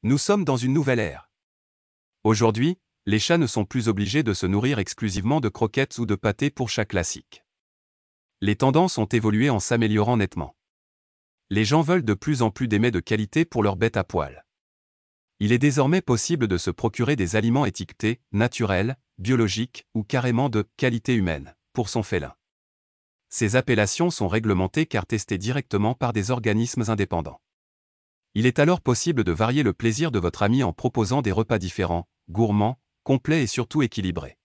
Nous sommes dans une nouvelle ère. Aujourd'hui, les chats ne sont plus obligés de se nourrir exclusivement de croquettes ou de pâtés pour chats classiques. Les tendances ont évolué en s'améliorant nettement. Les gens veulent de plus en plus des mets de qualité pour leurs bêtes à poil. Il est désormais possible de se procurer des aliments étiquetés, naturels, biologiques ou carrément de « qualité humaine » pour son félin. Ces appellations sont réglementées car testées directement par des organismes indépendants. Il est alors possible de varier le plaisir de votre ami en proposant des repas différents, gourmands, complets et surtout équilibrés.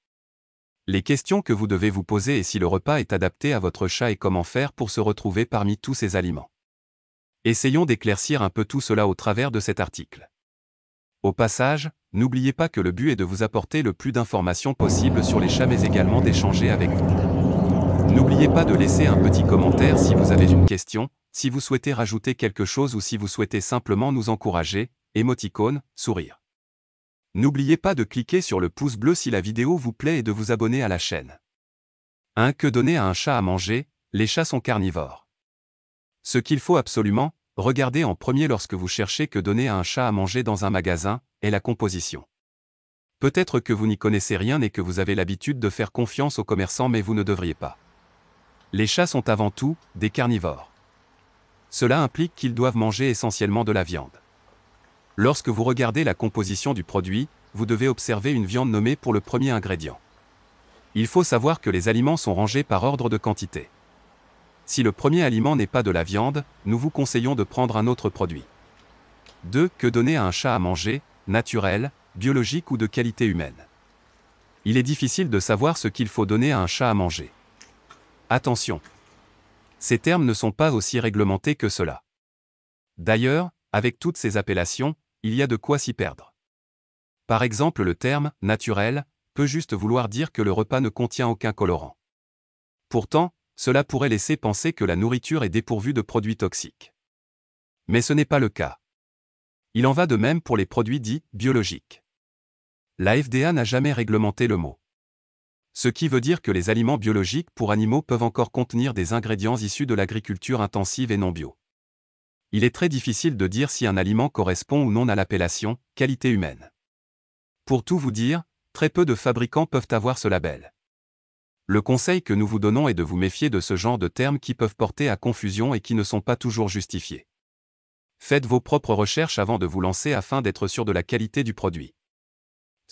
Les questions que vous devez vous poser est si le repas est adapté à votre chat et comment faire pour se retrouver parmi tous ces aliments. Essayons d'éclaircir un peu tout cela au travers de cet article. Au passage, n'oubliez pas que le but est de vous apporter le plus d'informations possible sur les chats mais également d'échanger avec vous. N'oubliez pas de laisser un petit commentaire si vous avez une question, si vous souhaitez rajouter quelque chose ou si vous souhaitez simplement nous encourager, émoticône, sourire. N'oubliez pas de cliquer sur le pouce bleu si la vidéo vous plaît et de vous abonner à la chaîne. 1. Que donner à un chat à manger? Les chats sont carnivores. Ce qu'il faut absolument regarder en premier lorsque vous cherchez que donner à un chat à manger dans un magasin est la composition. Peut-être que vous n'y connaissez rien et que vous avez l'habitude de faire confiance aux commerçants mais vous ne devriez pas. Les chats sont avant tout des carnivores. Cela implique qu'ils doivent manger essentiellement de la viande. Lorsque vous regardez la composition du produit, vous devez observer une viande nommée pour le premier ingrédient. Il faut savoir que les aliments sont rangés par ordre de quantité. Si le premier aliment n'est pas de la viande, nous vous conseillons de prendre un autre produit. 2. Que donner à un chat à manger? Naturel, biologique ou de qualité humaine? Il est difficile de savoir ce qu'il faut donner à un chat à manger. Attention! Ces termes ne sont pas aussi réglementés que cela. D'ailleurs, avec toutes ces appellations, il y a de quoi s'y perdre. Par exemple, le terme « naturel » peut juste vouloir dire que le repas ne contient aucun colorant. Pourtant, cela pourrait laisser penser que la nourriture est dépourvue de produits toxiques. Mais ce n'est pas le cas. Il en va de même pour les produits dits « biologiques ». La FDA n'a jamais réglementé le mot. Ce qui veut dire que les aliments biologiques pour animaux peuvent encore contenir des ingrédients issus de l'agriculture intensive et non bio. Il est très difficile de dire si un aliment correspond ou non à l'appellation « qualité humaine ». Pour tout vous dire, très peu de fabricants peuvent avoir ce label. Le conseil que nous vous donnons est de vous méfier de ce genre de termes qui peuvent porter à confusion et qui ne sont pas toujours justifiés. Faites vos propres recherches avant de vous lancer afin d'être sûr de la qualité du produit.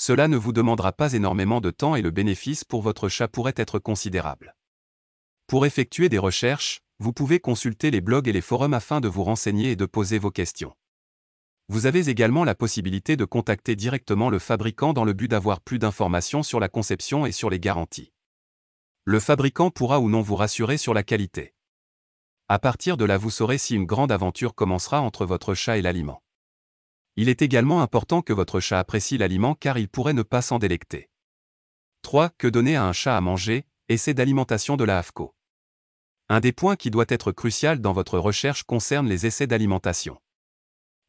Cela ne vous demandera pas énormément de temps et le bénéfice pour votre chat pourrait être considérable. Pour effectuer des recherches, vous pouvez consulter les blogs et les forums afin de vous renseigner et de poser vos questions. Vous avez également la possibilité de contacter directement le fabricant dans le but d'avoir plus d'informations sur la conception et sur les garanties. Le fabricant pourra ou non vous rassurer sur la qualité. À partir de là vous saurez si une grande aventure commencera entre votre chat et l'aliment. Il est également important que votre chat apprécie l'aliment car il pourrait ne pas s'en délecter. 3. Que donner à un chat à manger? Essai d'alimentation de la AAFCO. Un des points qui doit être crucial dans votre recherche concerne les essais d'alimentation.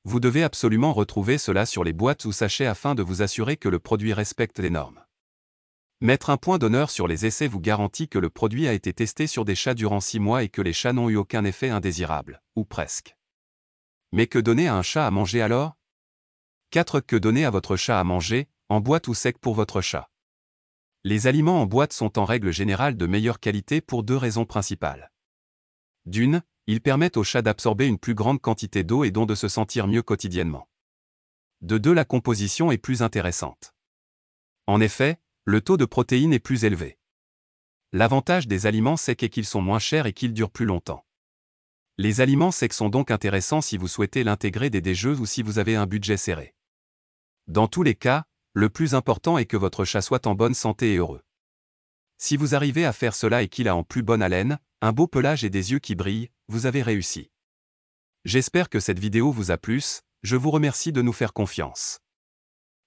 Vous devez absolument retrouver cela sur les boîtes ou sachets afin de vous assurer que le produit respecte les normes. Mettre un point d'honneur sur les essais vous garantit que le produit a été testé sur des chats durant 6 mois et que les chats n'ont eu aucun effet indésirable, ou presque. Mais que donner à un chat à manger alors? 4. Que donner à votre chat à manger, en boîte ou sec pour votre chat? Les aliments en boîte sont en règle générale de meilleure qualité pour 2 raisons principales. D'une, ils permettent au chat d'absorber une plus grande quantité d'eau et donc de se sentir mieux quotidiennement. De 2, la composition est plus intéressante. En effet, le taux de protéines est plus élevé. L'avantage des aliments secs est qu'ils sont moins chers et qu'ils durent plus longtemps. Les aliments secs sont donc intéressants si vous souhaitez l'intégrer dès des jeux ou si vous avez un budget serré. Dans tous les cas, le plus important est que votre chat soit en bonne santé et heureux. Si vous arrivez à faire cela et qu'il a en plus bonne haleine, un beau pelage et des yeux qui brillent, vous avez réussi. J'espère que cette vidéo vous a plu, je vous remercie de nous faire confiance.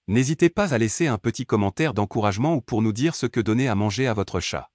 N'hésitez pas à laisser un petit commentaire d'encouragement ou pour nous dire ce que donner à manger à votre chat.